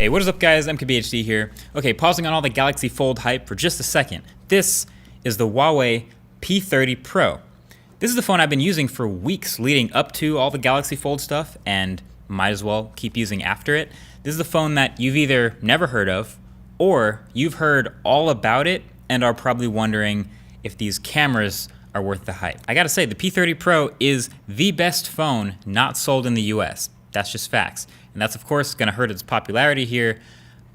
Hey, what is up guys, MKBHD here. Okay, pausing on all the Galaxy Fold hype for just a second. This is the Huawei P30 Pro. This is the phone I've been using for weeks leading up to all the Galaxy Fold stuff and might as well keep using after it. This is the phone that you've either never heard of or you've heard all about it and are probably wondering if these cameras are worth the hype. I gotta say, the P30 Pro is the best phone not sold in the US. That's just facts. And that's of course gonna hurt its popularity here,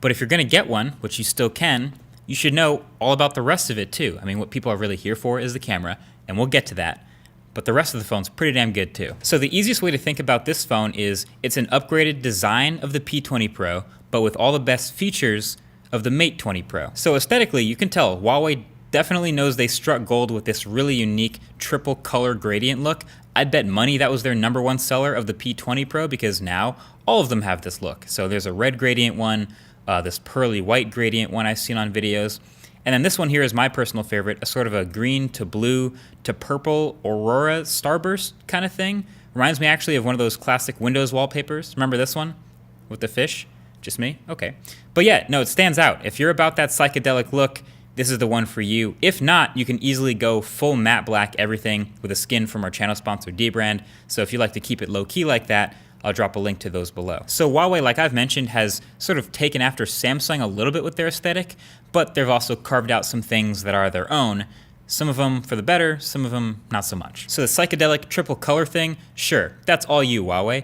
but if you're gonna get one, which you still can, you should know all about the rest of it too. I mean, what people are really here for is the camera, and we'll get to that, but the rest of the phone's pretty damn good too. So the easiest way to think about this phone is it's an upgraded design of the P20 Pro, but with all the best features of the Mate 20 Pro. So aesthetically, you can tell Huawei definitely knows they struck gold with this really unique triple color gradient look. I'd bet money that was their #1 seller of the P20 Pro because now all of them have this look. So there's a red gradient one, this pearly white gradient one I've seen on videos, and then this one here is my personal favorite, a sort of a green to blue to purple aurora starburst kind of thing. Reminds me actually of one of those classic Windows wallpapers. Remember this one with the fish? Just me? Okay. But yeah, no, it stands out. If you're about that psychedelic look, this is the one for you. If not, you can easily go full matte black everything with a skin from our channel sponsor Dbrand. So if you like to keep it low key like that, I'll drop a link to those below. So Huawei, like I've mentioned, has sort of taken after Samsung a little bit with their aesthetic, but they've also carved out some things that are their own. Some of them for the better, some of them not so much. So the psychedelic triple color thing, sure, that's all you, Huawei.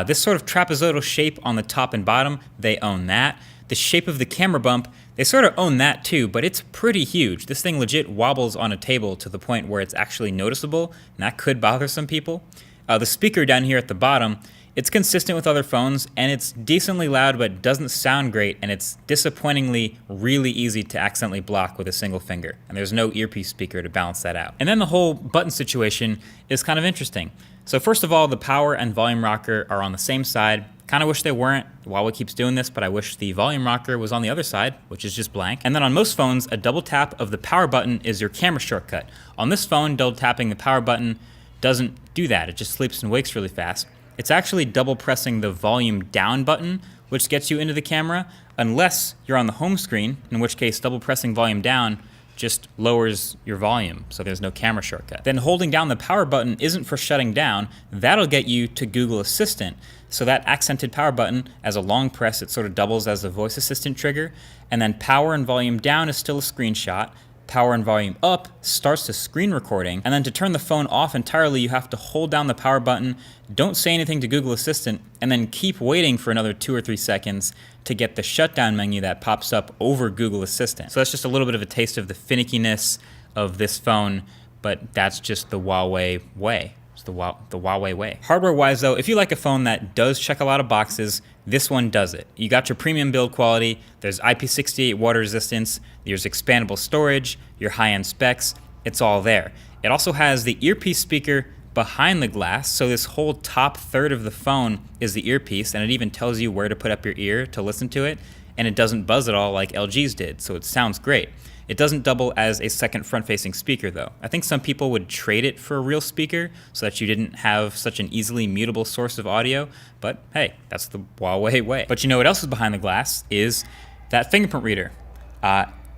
This sort of trapezoidal shape on the top and bottom, they own that. The shape of the camera bump, they sort of own that too, but it's pretty huge. This thing legit wobbles on a table to the point where it's actually noticeable, and that could bother some people. The speaker down here at the bottom, it's consistent with other phones, and it's decently loud but doesn't sound great, and it's disappointingly really easy to accidentally block with a single finger, and there's no earpiece speaker to balance that out. And then the whole button situation is kind of interesting. So first of all, the power and volume rocker are on the same side. Kind of wish they weren't. Huawei keeps doing this, but I wish the volume rocker was on the other side, which is just blank. And then on most phones, a double tap of the power button is your camera shortcut. On this phone, double tapping the power button doesn't do that. It just sleeps and wakes really fast. It's actually double pressing the volume down button, which gets you into the camera, unless you're on the home screen, in which case double pressing volume down just lowers your volume, so there's no camera shortcut. Then holding down the power button isn't for shutting down. That'll get you to Google Assistant. So that accented power button, as a long press, it sort of doubles as a voice assistant trigger. And then power and volume down is still a screenshot. Power and volume up starts the screen recording. And then to turn the phone off entirely, you have to hold down the power button, don't say anything to Google Assistant, and then keep waiting for another 2 or 3 seconds to get the shutdown menu that pops up over Google Assistant. So that's just a little bit of a taste of the finickiness of this phone, but that's just the Huawei way. It's the Huawei way. Hardware-wise though, if you like a phone that does check a lot of boxes, this one does it. You got your premium build quality, there's IP68 water resistance, there's expandable storage, your high-end specs, it's all there. It also has the earpiece speaker behind the glass, so this whole top third of the phone is the earpiece, and it even tells you where to put up your ear to listen to it, and it doesn't buzz at all like LG's did, so it sounds great. It doesn't double as a second front-facing speaker though. I think some people would trade it for a real speaker so that you didn't have such an easily mutable source of audio, but hey, that's the Huawei way. But you know what else is behind the glass is that fingerprint reader.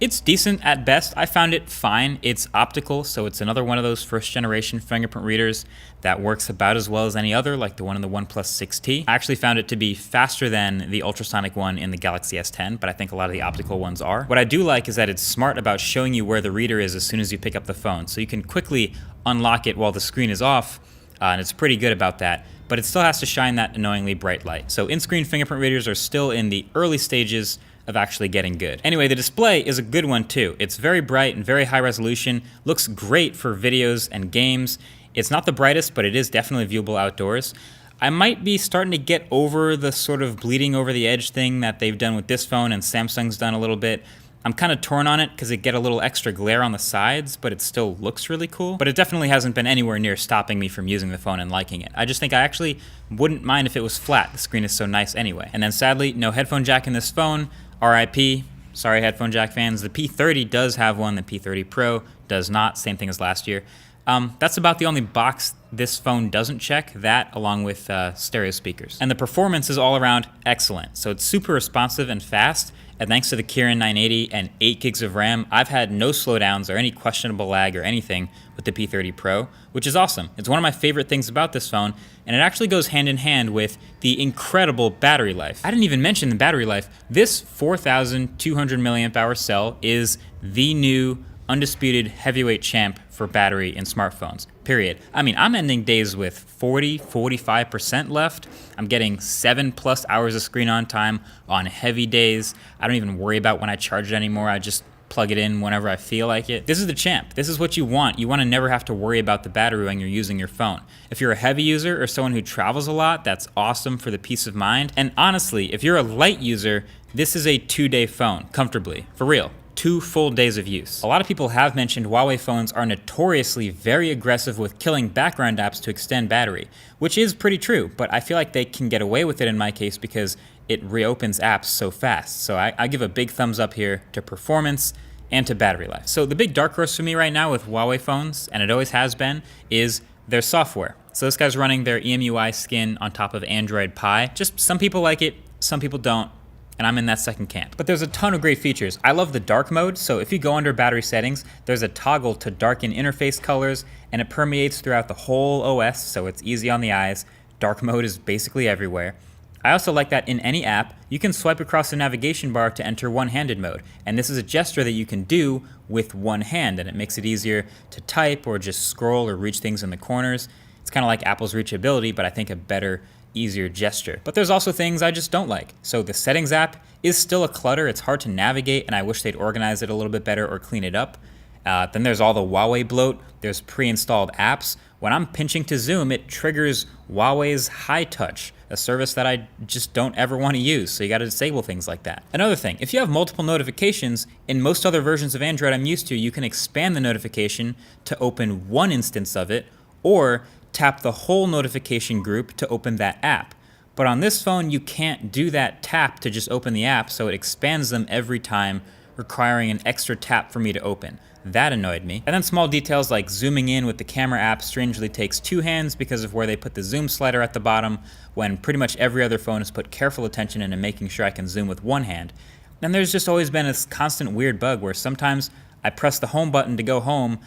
It's decent at best. I found it fine. It's optical, so it's another one of those first-generation fingerprint readers that works about as well as any other, like the one in the OnePlus 6T. I actually found it to be faster than the ultrasonic one in the Galaxy S10, but I think a lot of the optical ones are. What I do like is that it's smart about showing you where the reader is as soon as you pick up the phone, so you can quickly unlock it while the screen is off, and it's pretty good about that, but it still has to shine that annoyingly bright light. So in-screen fingerprint readers are still in the early stages of actually getting good. Anyway, the display is a good one too. It's very bright and very high resolution, looks great for videos and games. It's not the brightest, but it is definitely viewable outdoors. I might be starting to get over the sort of bleeding over the edge thing that they've done with this phone and Samsung's done a little bit. I'm kind of torn on it because it get a little extra glare on the sides, but it still looks really cool. But it definitely hasn't been anywhere near stopping me from using the phone and liking it. I just think I actually wouldn't mind if it was flat. The screen is so nice anyway. And then sadly, no headphone jack in this phone. RIP, sorry headphone jack fans. The P30 does have one, the P30 Pro does not, same thing as last year. That's about the only box this phone doesn't check, that along with stereo speakers. And the performance is all around excellent. So it's super responsive and fast. And thanks to the Kirin 980 and 8 gigs of RAM, I've had no slowdowns or any questionable lag or anything with the P30 Pro, which is awesome. It's one of my favorite things about this phone, and it actually goes hand in hand with the incredible battery life. I didn't even mention the battery life. This 4,200 milliamp hour cell is the new undisputed heavyweight champ for battery in smartphones, period. I mean, I'm ending days with 40, 45% left. I'm getting 7+ hours of screen on time on heavy days. I don't even worry about when I charge it anymore. I just plug it in whenever I feel like it. This is the champ. This is what you want. You want to never have to worry about the battery when you're using your phone. If you're a heavy user or someone who travels a lot, that's awesome for the peace of mind. And honestly, if you're a light user, this is a 2-day phone, comfortably, for real. 2 full days of use. A lot of people have mentioned Huawei phones are notoriously very aggressive with killing background apps to extend battery, which is pretty true, but I feel like they can get away with it in my case because it reopens apps so fast. So I give a big thumbs up here to performance and to battery life. So the big dark horse for me right now with Huawei phones, and it always has been, is their software. So this guy's running their EMUI skin on top of Android Pie. Just some people like it, some people don't. And I'm in that second camp. But there's a ton of great features. I love the dark mode, so if you go under battery settings, there's a toggle to darken interface colors, and it permeates throughout the whole OS, so it's easy on the eyes. Dark mode is basically everywhere. I also like that in any app, you can swipe across the navigation bar to enter one-handed mode, and this is a gesture that you can do with one hand, and it makes it easier to type or just scroll or reach things in the corners. It's kind of like Apple's reachability, but I think a better, easier gesture. But there's also things I just don't like. So the settings app is still a clutter. It's hard to navigate, and I wish they'd organize it a little bit better or clean it up. Then there's all the Huawei bloat. There's pre-installed apps. When I'm pinching to zoom, it triggers Huawei's High Touch, a service that I just don't ever want to use, so you got to disable things like that. Another thing, if you have multiple notifications, in most other versions of Android I'm used to, you can expand the notification to open one instance of it, or tap the whole notification group to open that app. But on this phone, you can't do that tap to just open the app, so it expands them every time, requiring an extra tap for me to open. That annoyed me. And then small details like zooming in with the camera app strangely takes 2 hands because of where they put the zoom slider at the bottom, when pretty much every other phone has put careful attention into making sure I can zoom with one hand. And there's just always been this constant weird bug where sometimes I press the home button to go home,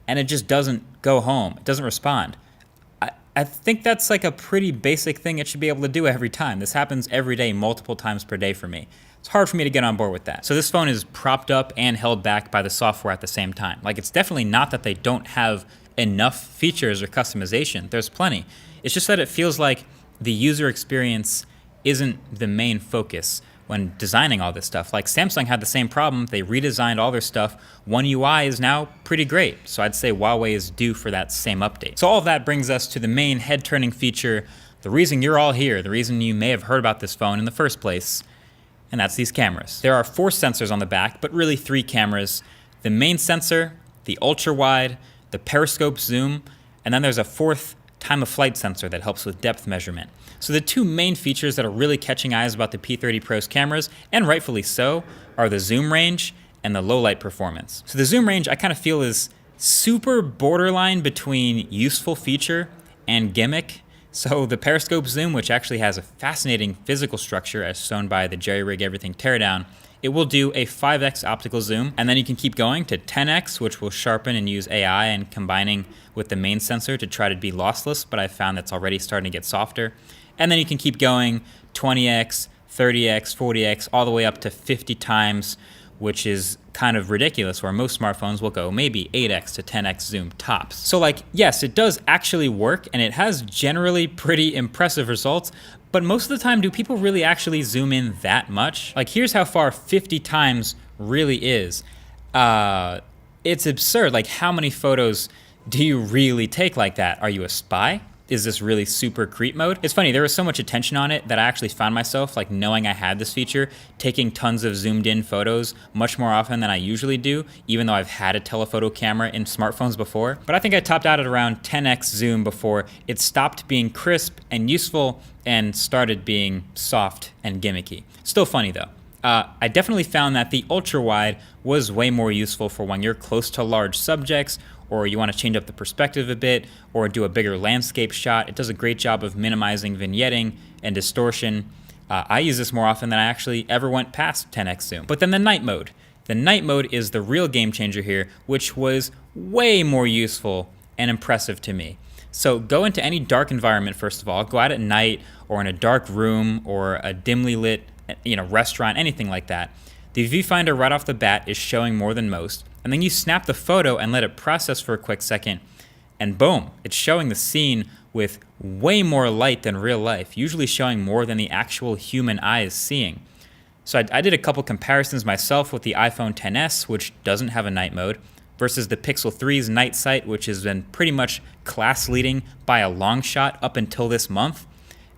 and it just doesn't go home. It doesn't respond. I think that's like a pretty basic thing it should be able to do every time. This happens every day, multiple times per day for me. It's hard for me to get on board with that. So this phone is propped up and held back by the software at the same time. Like, it's definitely not that they don't have enough features or customization. There's plenty. It's just that it feels like the user experience isn't the main focus when designing all this stuff. Like, Samsung had the same problem. They redesigned all their stuff. One UI is now pretty great. So I'd say Huawei is due for that same update. So all of that brings us to the main head-turning feature, the reason you're all here, the reason you may have heard about this phone in the first place, and that's these cameras. There are 4 sensors on the back, but really 3 cameras. The main sensor, the ultra-wide, the periscope zoom, and then there's a 4th time-of-flight sensor that helps with depth measurement. So the 2 main features that are really catching eyes about the P30 Pro's cameras, and rightfully so, are the zoom range and the low light performance. So the zoom range I kind of feel is super borderline between useful feature and gimmick. So the periscope zoom, which actually has a fascinating physical structure as shown by the jerry-rig everything teardown, it will do a 5x optical zoom, and then you can keep going to 10x, which will sharpen and use AI and combining with the main sensor to try to be lossless, but I've found that's already starting to get softer. And then you can keep going 20x, 30x, 40x, all the way up to 50 times, which is kind of ridiculous, where most smartphones will go maybe 8x to 10x zoom tops. So like, yes, it does actually work, and it has generally pretty impressive results, but most of the time, do people really actually zoom in that much? Like, here's how far 50 times really is. It's absurd. Like, how many photos do you really take like that? Are you a spy? Is this really super creep mode? It's funny, there was so much attention on it that I actually found myself, like, knowing I had this feature, taking tons of zoomed in photos much more often than I usually do, even though I've had a telephoto camera in smartphones before. But I think I topped out at around 10x zoom before it stopped being crisp and useful and started being soft and gimmicky. Still funny though. I definitely found that the ultra wide was way more useful for when you're close to large subjects, or you want to change up the perspective a bit, or do a bigger landscape shot. It does a great job of minimizing vignetting and distortion. I use this more often than I actually ever went past 10x zoom. But then the night mode. The night mode is the real game changer here, which was way more useful and impressive to me. So go into any dark environment first of all. Go out at night or in a dark room or a dimly lit restaurant, anything like that. The viewfinder right off the bat is showing more than most. And then you snap the photo and let it process for a quick second. And boom, it's showing the scene with way more light than real life, usually showing more than the actual human eye is seeing. So I did a couple comparisons myself with the iPhone XS, which doesn't have a night mode, versus the Pixel 3's night sight, which has been pretty much class leading by a long shot up until this month,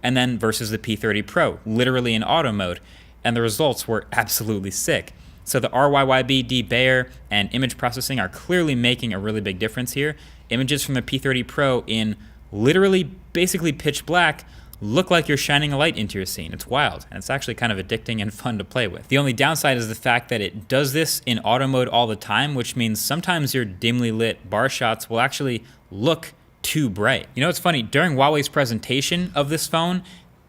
and then versus the P30 Pro, literally in auto mode, and the results were absolutely sick. So the RYYB debayer and image processing are clearly making a really big difference here. Images from the P30 Pro in literally basically pitch black look like you're shining a light into your scene. It's wild, and it's actually kind of addicting and fun to play with. The only downside is the fact that it does this in auto mode all the time, which means sometimes your dimly lit bar shots will actually look too bright. You know, it's funny, during Huawei's presentation of this phone,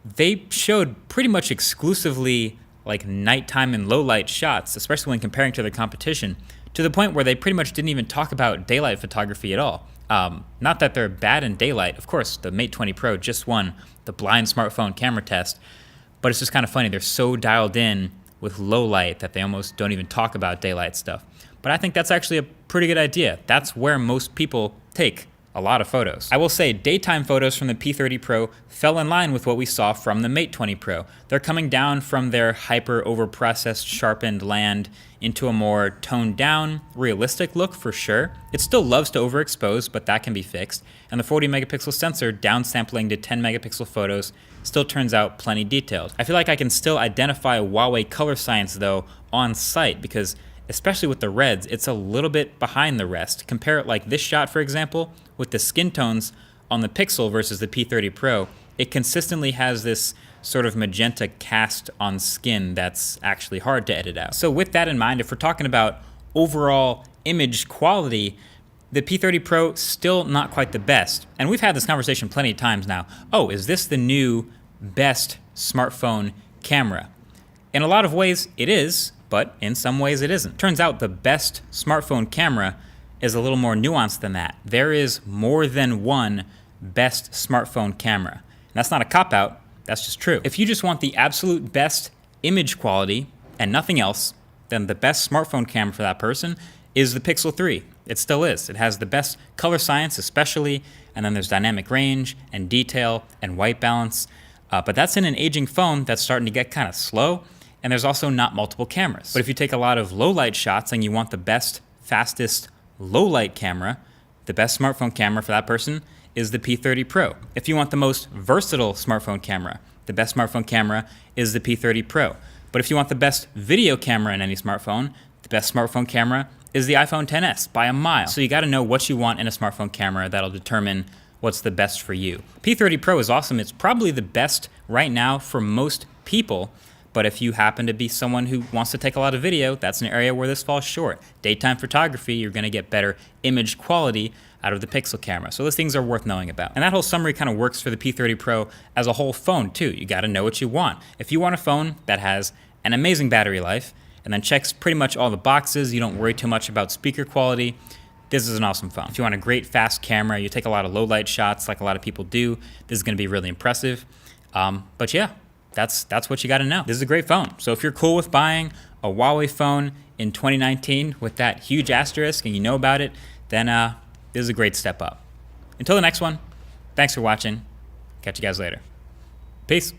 they showed pretty much exclusively like nighttime and low light shots, especially when comparing to their competition, to the point where they pretty much didn't even talk about daylight photography at all. Not that they're bad in daylight. Of course, the Mate 20 Pro just won the blind smartphone camera test, but it's just kind of funny. They're so dialed in with low light that they almost don't even talk about daylight stuff. But I think that's actually a pretty good idea. That's where most people take a lot of photos. I will say daytime photos from the P30 Pro fell in line with what we saw from the Mate 20 Pro. They're coming down from their hyper overprocessed sharpened land into a more toned down, realistic look for sure. It still loves to overexpose, but that can be fixed. And the 40 megapixel sensor downsampling to 10 megapixel photos still turns out plenty detailed. I feel like I can still identify Huawei color science though on site, because especially with the reds, it's a little bit behind the rest. Compare it like this shot, for example, with the skin tones on the Pixel versus the P30 Pro. It consistently has this sort of magenta cast on skin that's actually hard to edit out. So with that in mind, if we're talking about overall image quality, the P30 Pro still not quite the best. And we've had this conversation plenty of times now. Oh, is this the new best smartphone camera? In a lot of ways, it is, but in some ways it isn't. Turns out the best smartphone camera is a little more nuanced than that. There is more than one best smartphone camera. And that's not a cop-out, that's just true. If you just want the absolute best image quality and nothing else, then the best smartphone camera for that person is the Pixel 3. It still is. It has the best color science especially, and then there's dynamic range and detail and white balance. But that's in an aging phone that's starting to get kind of slow, and there's also not multiple cameras. But if you take a lot of low light shots and you want the best, fastest, low light camera, the best smartphone camera for that person is the P30 Pro. If you want the most versatile smartphone camera, the best smartphone camera is the P30 Pro. But if you want the best video camera in any smartphone, the best smartphone camera is the iPhone XS by a mile. So you gotta know what you want in a smartphone camera. That'll determine what's the best for you. P30 Pro is awesome. It's probably the best right now for most people. But if you happen to be someone who wants to take a lot of video, that's an area where this falls short. Daytime photography, you're gonna get better image quality out of the Pixel camera. So those things are worth knowing about. And that whole summary kind of works for the P30 Pro as a whole phone too. You gotta know what you want. If you want a phone that has an amazing battery life and then checks pretty much all the boxes, you don't worry too much about speaker quality, this is an awesome phone. If you want a great fast camera, you take a lot of low light shots like a lot of people do, this is gonna be really impressive. But yeah, that's what you gotta know. This is a great phone. So if you're cool with buying a Huawei phone in 2019 with that huge asterisk and you know about it, then this is a great step up. Until the next one, thanks for watching. Catch you guys later. Peace.